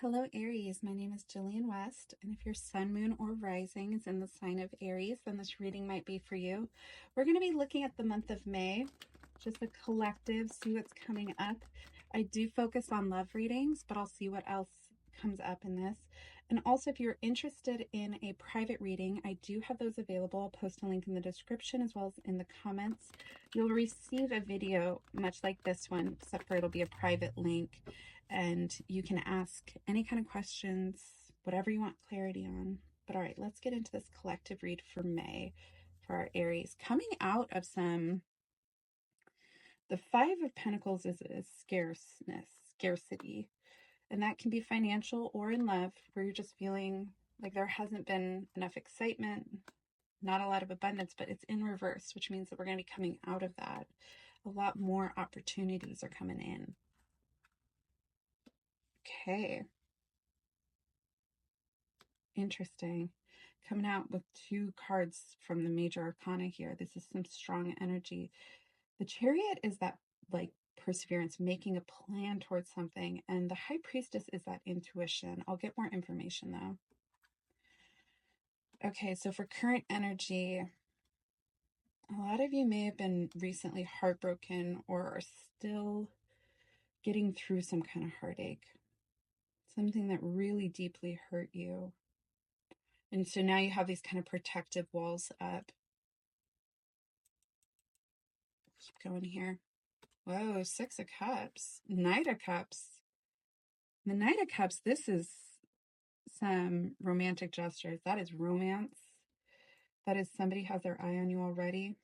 Hello, Aries. My name is Jillian West, and if your sun, moon, or rising is in the sign of Aries, then this reading might be for you. We're going to be looking at the month of May, just a collective, see what's coming up. I do focus on love readings, but I'll see what else comes up in this. And also, if you're interested in a private reading, I do have those available. I'll post a link in the description as well as in the comments. You'll receive a video much like this one, except for it'll be a private link. And you can ask any kind of questions, whatever you want clarity on. But all right, let's get into this collective read for May for our Aries. Coming out of the Five of Pentacles is a scarcity. And that can be financial or in love, where you're just feeling like there hasn't been enough excitement, not a lot of abundance, but it's in reverse, which means that we're going to be coming out of that. A lot more opportunities are coming in. Okay. Interesting. Coming out with two cards from the major arcana here. This is some strong energy. The Chariot is that like perseverance, making a plan towards something. And the High Priestess is that intuition. I'll get more information though. Okay, so for current energy, a lot of you may have been recently heartbroken or are still getting through some kind of heartache. Something that really deeply hurt you. And so now you have these kind of protective walls up. Keep going here. Whoa, Six of Cups. Knight of Cups. The Knight of Cups, this is some romantic gestures. That is romance. That is somebody has their eye on you already.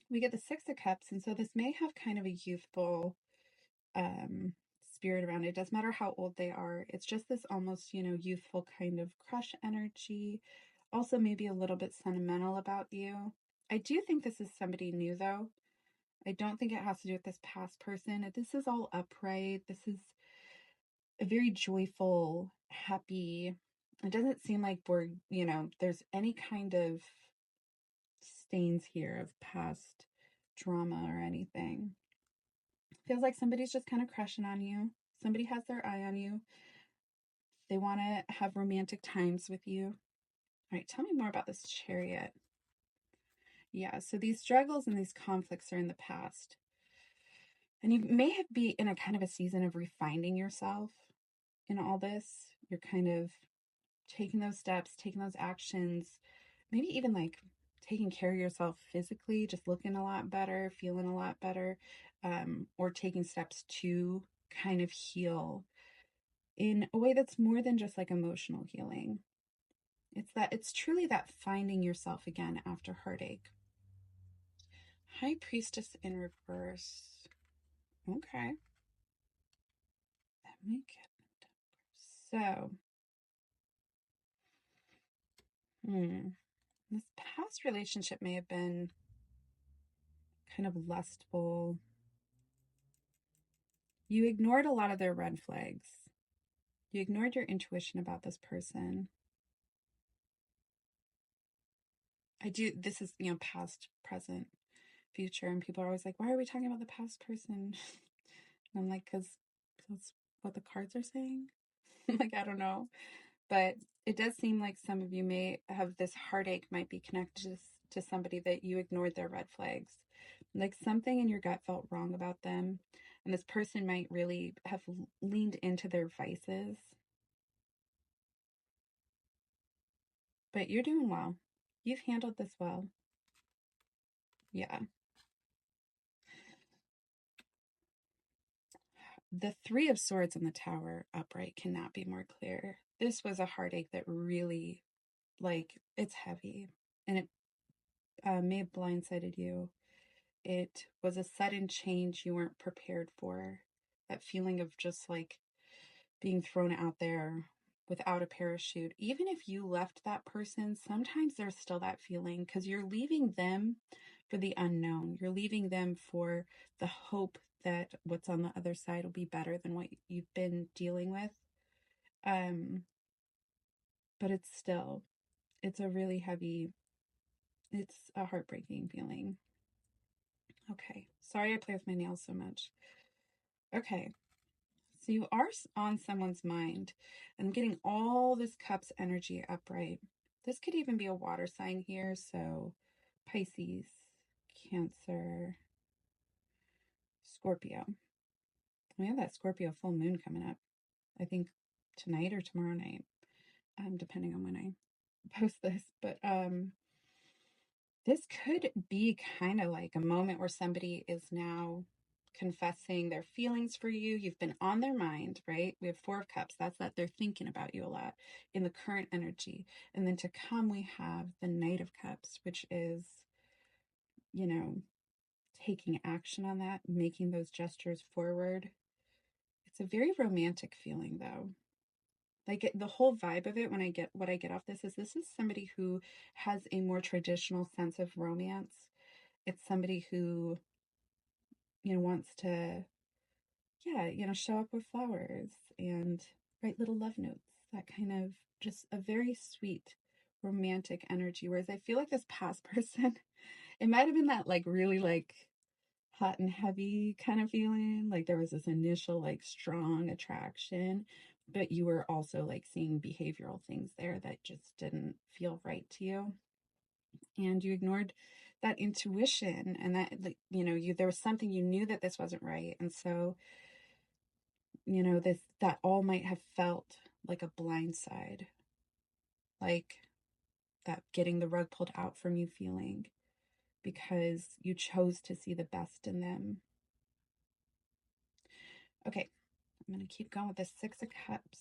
We get the Six of Cups, and so this may have kind of a youthful spirit around it. It doesn't matter how old they are. It's just this almost, youthful kind of crush energy. Also maybe a little bit sentimental about you. I do think this is somebody new, though. I don't think it has to do with this past person. This is all upright. This is a very joyful, happy. It doesn't seem like there's any kind of stains here of past drama or anything. Feels like somebody's just kind of crushing on you. Somebody has their eye on you. They want to have romantic times with you. All right, tell me more about this Chariot. Yeah, so these struggles and these conflicts are in the past. And you may be in a kind of a season of refining yourself in all this. You're kind of taking those steps, taking those actions, maybe even like taking care of yourself physically, just looking a lot better, feeling a lot better, or taking steps to kind of heal in a way that's more than just like emotional healing. It's truly that finding yourself again after heartache. High Priestess in reverse. Okay. Let me get so. This past relationship may have been kind of lustful. You ignored a lot of their red flags. You ignored your intuition about this person. This is, past, present, future, and people are always like, why are we talking about the past person? And I'm like, because that's what the cards are saying. Like, I don't know. But it does seem like some of you may have this heartache might be connected to somebody that you ignored their red flags. Like something in your gut felt wrong about them. And this person might really have leaned into their vices. But you're doing well. You've handled this well. Yeah. The Three of Swords in the Tower upright cannot be more clear. This was a heartache that really, it's heavy. And it may have blindsided you. It was a sudden change you weren't prepared for. That feeling of just like being thrown out there without a parachute. Even if you left that person, sometimes there's still that feeling because you're leaving them for the unknown. You're leaving them for the hope that what's on the other side will be better than what you've been dealing with. But it's a really heavy, it's a heartbreaking feeling. Okay. Sorry I play with my nails so much. Okay. So you are on someone's mind. I'm getting all this cups energy upright. This could even be a water sign here. So Pisces, Cancer, Scorpio. We have that Scorpio full moon coming up, I think tonight or tomorrow night, depending on when I post this. But this could be kind of like a moment where somebody is now confessing their feelings for you. You've been on their mind, right? We have Four of Cups. That's that they're thinking about you a lot in the current energy. And then to come, we have the Knight of Cups, which is, you know, taking action on that, making those gestures forward. It's a very romantic feeling, though. Like the whole vibe of it, when I get what I get off this is somebody who has a more traditional sense of romance. It's somebody who, wants to, show up with flowers and write little love notes. That kind of just a very sweet, romantic energy. Whereas I feel like this past person, it might have been that like really like hot and heavy kind of feeling. Like there was this initial like strong attraction, but you were also like seeing behavioral things there that just didn't feel right to you. And you ignored that intuition and that, like, there was something you knew that this wasn't right. And so, that all might have felt like a blind side, like that getting the rug pulled out from you feeling because you chose to see the best in them. Okay, I'm going to keep going with the Six of Cups.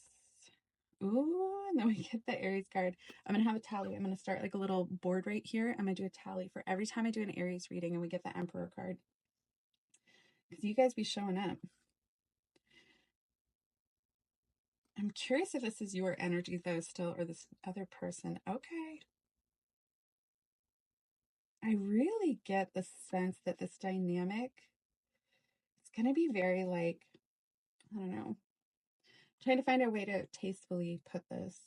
Ooh, and then we get the Aries card. I'm going to have a tally. I'm going to start like a little board right here. I'm going to do a tally for every time I do an Aries reading and we get the Emperor card. Because you guys be showing up. I'm curious if this is your energy though still or this other person. Okay. I really get the sense that this dynamic is going to be very like, I don't know, trying to find a way to tastefully put this.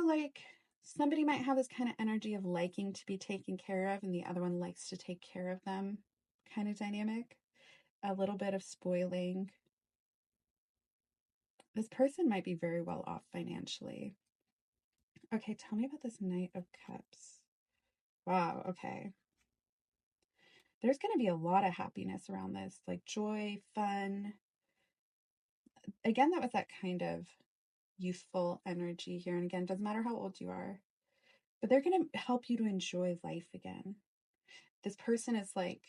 Like somebody might have this kind of energy of liking to be taken care of and the other one likes to take care of them kind of dynamic. A little bit of spoiling. This person might be very well off financially. Okay, tell me about this Knight of Cups. Wow, okay. There's going to be a lot of happiness around this, like joy, fun. Again, that was that kind of youthful energy here. And again, doesn't matter how old you are, but they're going to help you to enjoy life again. This person is like,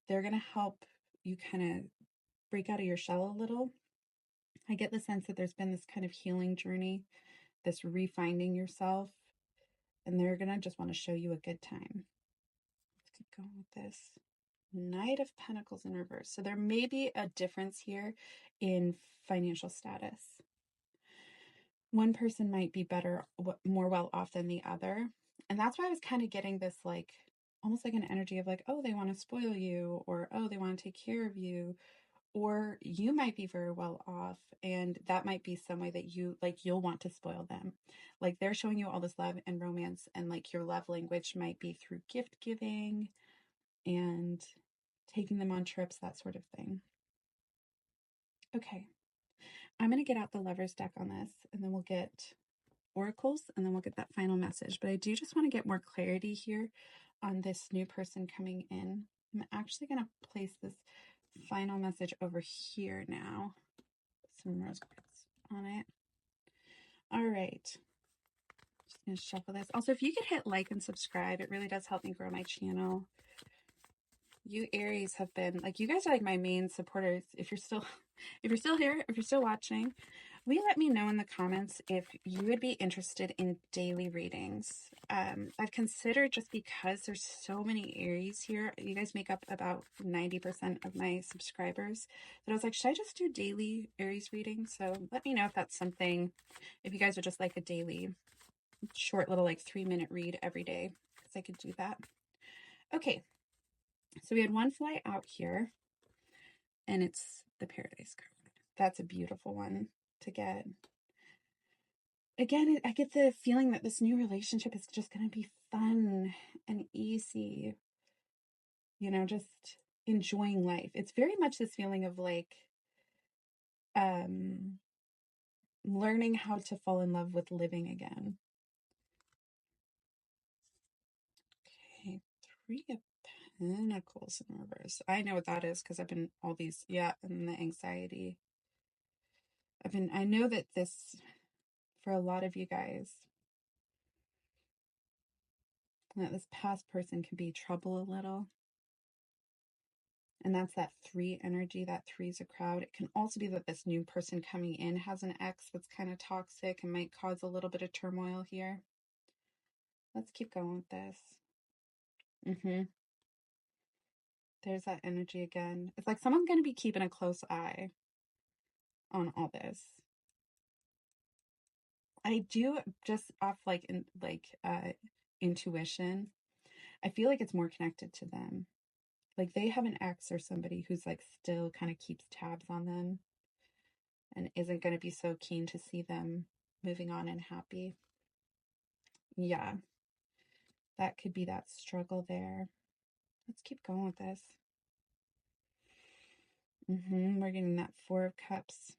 they're going to help you kind of break out of your shell a little. I get the sense that there's been this kind of healing journey, this refinding yourself, and they're going to just want to show you a good time. Let's keep going with this. Knight of Pentacles in reverse. So there may be a difference here in financial status. One person might be better, more well off than the other. And that's why I was kind of getting this like, almost like an energy of like, oh, they want to spoil you, or oh, they want to take care of you, or you might be very well off and that might be some way that you'll want to spoil them. Like they're showing you all this love and romance and like your love language might be through gift giving and taking them on trips, that sort of thing. Okay, I'm going to get out the Lovers deck on this and then we'll get oracles and then we'll get that final message. But I do just want to get more clarity here on this new person coming in. I'm actually going to place this final message over here now. Some rose quartz on it. All right. Just going to shuffle this. Also, if you could hit like and subscribe, it really does help me grow my channel. You Aries have been like, you guys are like my main supporters. If you're still here, if you're still watching, will you let me know in the comments if you would be interested in daily readings? I've considered, just because there's so many Aries here, you guys make up about 90% of my subscribers, that I was like, should I just do daily Aries readings? So let me know if that's something, if you guys would just like a daily short little like 3-minute read every day, because I could do that. Okay. So we had one fly out here, and it's the Paradise card. That's a beautiful one to get. Again, I get the feeling that this new relationship is just going to be fun and easy. Just enjoying life. It's very much this feeling of like um learning how to fall in love with living again. Okay, Three of Pentacles in reverse. I know what that is because I've been all these, yeah, and the anxiety. I know that this, for a lot of you guys, that this past person can be trouble a little. And that's that three energy. That three is a crowd. It can also be that this new person coming in has an ex that's kind of toxic and might cause a little bit of turmoil here. Let's keep going with this. There's that energy again. It's like someone's going to be keeping a close eye on all this. I do, just off like intuition, I feel like it's more connected to them. Like they have an ex or somebody who's like still kind of keeps tabs on them and isn't going to be so keen to see them moving on and happy. Yeah, that could be that struggle there. Let's keep going with this. We're getting that Four of Cups.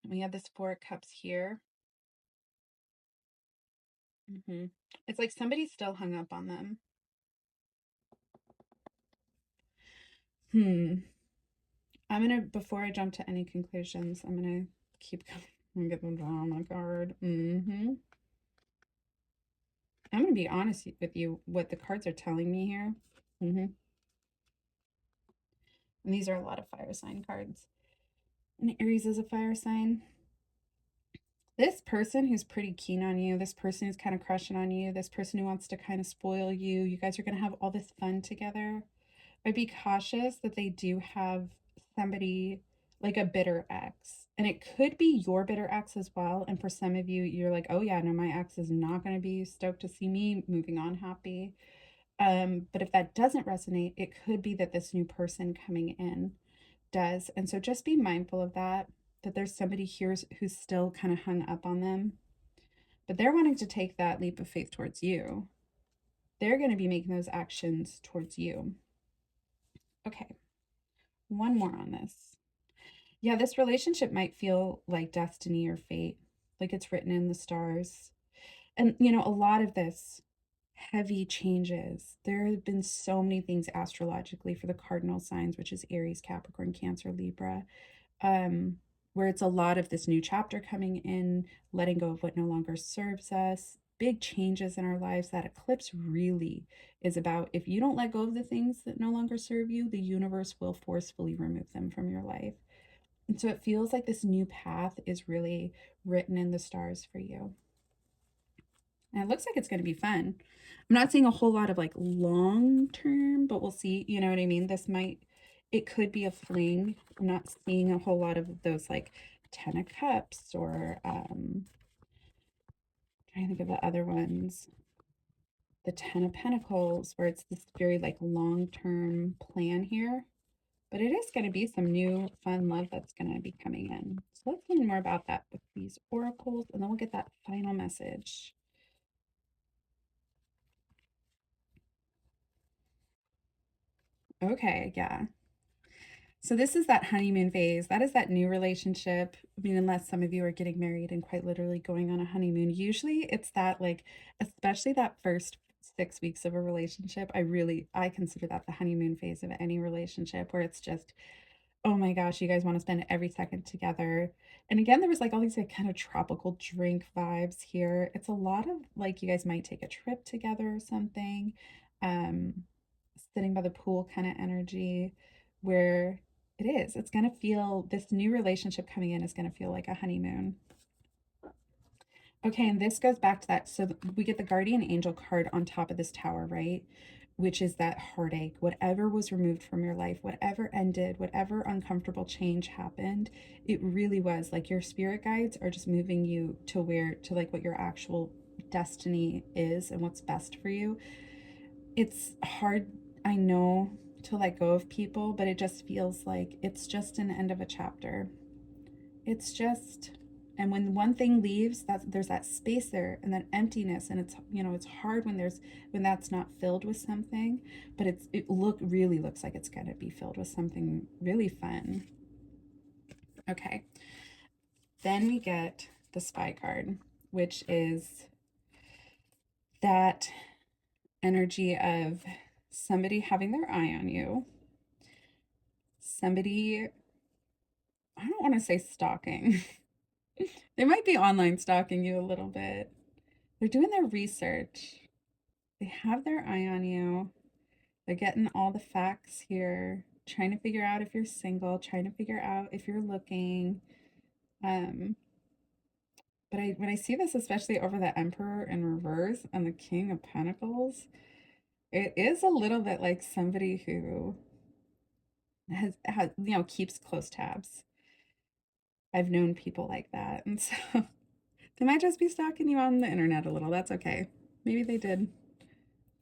We have this Four of Cups here. It's like somebody's still hung up on them. Before I jump to any conclusions, I'm gonna keep going. I'm gonna get the drama card. I'm gonna be honest with you, what the cards are telling me here. And these are a lot of fire sign cards. And Aries is a fire sign. This person who's pretty keen on you, this person who's kind of crushing on you, this person who wants to kind of spoil you, you guys are gonna have all this fun together. I'd be cautious that they do have somebody like a bitter ex. And it could be your bitter ex as well. And for some of you, you're like, oh yeah, no, my ex is not going to be stoked to see me moving on happy. But if that doesn't resonate, it could be that this new person coming in does. And so just be mindful of that there's somebody here who's still kind of hung up on them. But they're wanting to take that leap of faith towards you. They're going to be making those actions towards you. Okay, one more on this. Yeah, this relationship might feel like destiny or fate, like it's written in the stars. And, a lot of this heavy changes. There have been so many things astrologically for the cardinal signs, which is Aries, Capricorn, Cancer, Libra, where it's a lot of this new chapter coming in, letting go of what no longer serves us, big changes in our lives. That eclipse really is about, if you don't let go of the things that no longer serve you, the universe will forcefully remove them from your life. And so it feels like this new path is really written in the stars for you. And it looks like it's going to be fun. I'm not seeing a whole lot of like long term, but we'll see. You know what I mean? It could be a fling. I'm not seeing a whole lot of those like Ten of Cups or trying to think of the other ones. The Ten of Pentacles, where it's this very like long term plan here. But it is going to be some new fun love that's going to be coming in. So let's learn more about that with these oracles, and then we'll get that final message. Okay, yeah. So this is that honeymoon phase. That is that new relationship. I mean, unless some of you are getting married and quite literally going on a honeymoon, usually it's that like, especially that first 6 weeks of a relationship. I consider that the honeymoon phase of any relationship, where it's just, oh my gosh, you guys want to spend every second together. And again, there was like all these like kind of tropical drink vibes here. It's a lot of like, you guys might take a trip together or something. Um, Sitting by the pool kind of energy, where it's going to feel, this new relationship coming in is going to feel like a honeymoon. Okay, and this goes back to that. So we get the guardian angel card on top of this tower, right? Which is that heartache, whatever was removed from your life, whatever ended, whatever uncomfortable change happened. It really was like your spirit guides are just moving you to like what your actual destiny is and what's best for you. It's hard, I know, to let go of people, but it just feels like it's just an end of a chapter. It's just And when one thing leaves, there's that space there and that emptiness, and it's hard when that's not filled with something, but it really looks like it's gonna be filled with something really fun. Okay, then we get the Spy card, which is that energy of somebody having their eye on you, somebody, I don't want to say stalking. They might be online stalking you a little bit. They're doing their research. They have their eye on you. They're getting all the facts here, trying to figure out if you're single, trying to figure out if you're looking. Um, but when I see this, especially over the Emperor in reverse and the King of Pentacles, it is a little bit like somebody who has keeps close tabs. I've known people like that, and so they might just be stalking you on the internet a little. That's okay. Maybe they did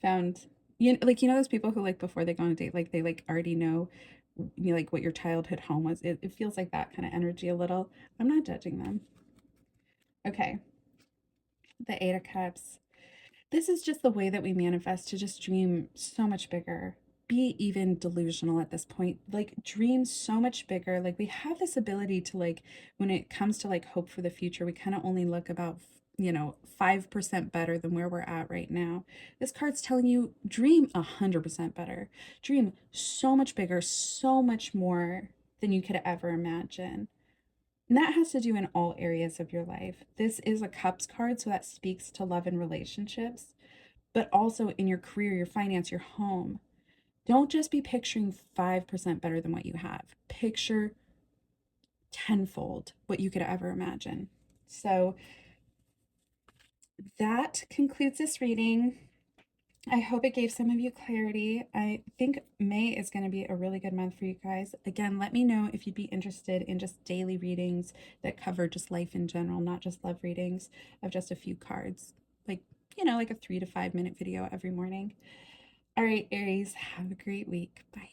found those people who like before they go on a date, like they like already know like what your childhood home was. It feels like that kind of energy a little. I'm not judging them. Okay, the Eight of Cups. This is just the way that we manifest, to just dream so much bigger. Be even delusional at this point. Like dream so much bigger. Like we have this ability to, like, when it comes to like hope for the future, we kind of only look about 5% better than where we're at right now. This card's telling you dream 100% better. Dream so much bigger, so much more than you could ever imagine. And that has to do in all areas of your life. This is a cups card, so that speaks to love and relationships, but also in your career, your finance, your home. Don't just be picturing 5% better than what you have. Picture tenfold what you could ever imagine. So that concludes this reading. I hope it gave some of you clarity. I think May is going to be a really good month for you guys. Again, let me know if you'd be interested in just daily readings that cover just life in general, not just love readings of just a few cards. Like a 3 to 5 minute video every morning. All right, Aries, have a great week. Bye.